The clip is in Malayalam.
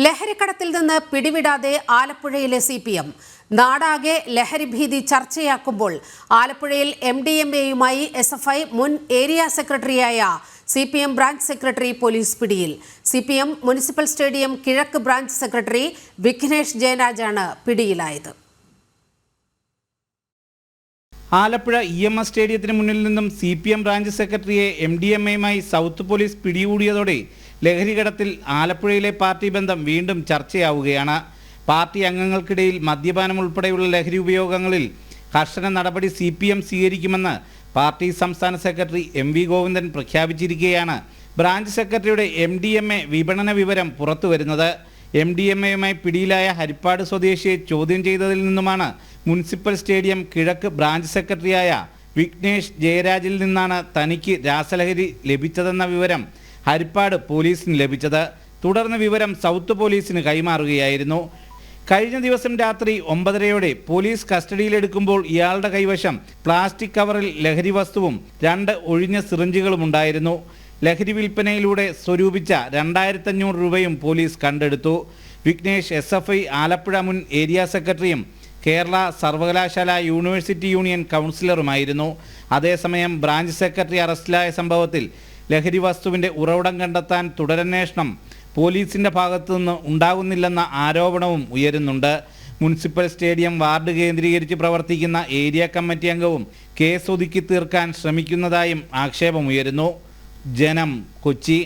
ലഹരിക്കടത്തിൽ നിന്ന് പിടിവിടാതെ ആലപ്പുഴയിലെ CPM നാടാകെ ലഹരിഭീതി ചർച്ചയാക്കുമ്പോൾ ആലപ്പുഴയിൽ MDMAയുമായി SFI മുൻ ഏരിയ സെക്രട്ടറിയായ CPM ബ്രാഞ്ച് സെക്രട്ടറി പോലീസ് പിടിയിൽ. CPM മുനിസിപ്പൽ സ്റ്റേഡിയം കിഴക്ക് ബ്രാഞ്ച് സെക്രട്ടറി വിഘ്നേഷ് ജയരാജാണ് പിടിയിലായത്. ആലപ്പുഴ EMS സ്റ്റേഡിയത്തിന് മുന്നിൽ നിന്നും CPM ബ്രാഞ്ച് സെക്രട്ടറിയെ MDMAയുമായി സൗത്ത് പോലീസ് പിടികൂടിയതോടെ ലഹരികടത്തിൽ ആലപ്പുഴയിലെ പാർട്ടി ബന്ധം വീണ്ടും ചർച്ചയാവുകയാണ്. പാർട്ടി അംഗങ്ങൾക്കിടയിൽ മദ്യപാനം ഉൾപ്പെടെയുള്ള ലഹരി ഉപയോഗങ്ങളിൽ കർശന നടപടി CPM സ്വീകരിക്കുമെന്ന് പാർട്ടി സംസ്ഥാന സെക്രട്ടറി MV ഗോവിന്ദൻ പ്രഖ്യാപിച്ചിരിക്കുകയാണ്. ബ്രാഞ്ച് സെക്രട്ടറിയുടെ MDMA വിപണന വിവരം പുറത്തുവരുന്നത്. MDMAയുമായി പിടിയിലായ ഹരിപ്പാട് സ്വദേശിയെ ചോദ്യം ചെയ്തതിൽ നിന്നുമാണ് മുനിസിപ്പൽ സ്റ്റേഡിയം കിഴക്ക് ബ്രാഞ്ച് സെക്രട്ടറിയായ വിഘ്നേഷ് ജയരാജിൽ നിന്നാണ് തനിക്ക് രാസലഹരി ലഭിച്ചതെന്ന വിവരം ഹരിപ്പാട് പോലീസിന് ലഭിച്ചത്. തുടർന്ന് വിവരം സൗത്ത് പോലീസിന് കൈമാറുകയായിരുന്നു. കഴിഞ്ഞ ദിവസം രാത്രി 9:30 പോലീസ് കസ്റ്റഡിയിലെടുക്കുമ്പോൾ ഇയാളുടെ കൈവശം പ്ലാസ്റ്റിക് കവറിൽ ലഹരി വസ്തുവും 2 ഒഴിഞ്ഞ സിറിഞ്ചുകളും ഉണ്ടായിരുന്നു. ലഹരി വിൽപ്പനയിലൂടെ സ്വരൂപിച്ച 2500 രൂപയും പോലീസ് കണ്ടെടുത്തു. വിഘ്നേഷ് SFI ആലപ്പുഴ മുൻ ഏരിയ സെക്രട്ടറിയും കേരള സർവകലാശാല യൂണിവേഴ്സിറ്റി യൂണിയൻ കൗൺസിലറുമായിരുന്നു. അതേസമയം ബ്രാഞ്ച് സെക്രട്ടറി അറസ്റ്റിലായ സംഭവത്തിൽ ലഹരി വസ്തുവിൻ്റെ ഉറവിടം കണ്ടെത്താൻ തുടരന്വേഷണം പോലീസിൻ്റെ ഭാഗത്തുനിന്ന് ഉണ്ടാകുന്നില്ലെന്ന ആരോപണവും ഉയരുന്നുണ്ട്. മുനിസിപ്പൽ സ്റ്റേഡിയം വാർഡ് കേന്ദ്രീകരിച്ച് പ്രവർത്തിക്കുന്ന ഏരിയ കമ്മിറ്റി അംഗവും കേസ് ഒതുക്കി തീർക്കാൻ ശ്രമിക്കുന്നതായും ആക്ഷേപമുയരുന്നു. ജനം, കൊച്ചി.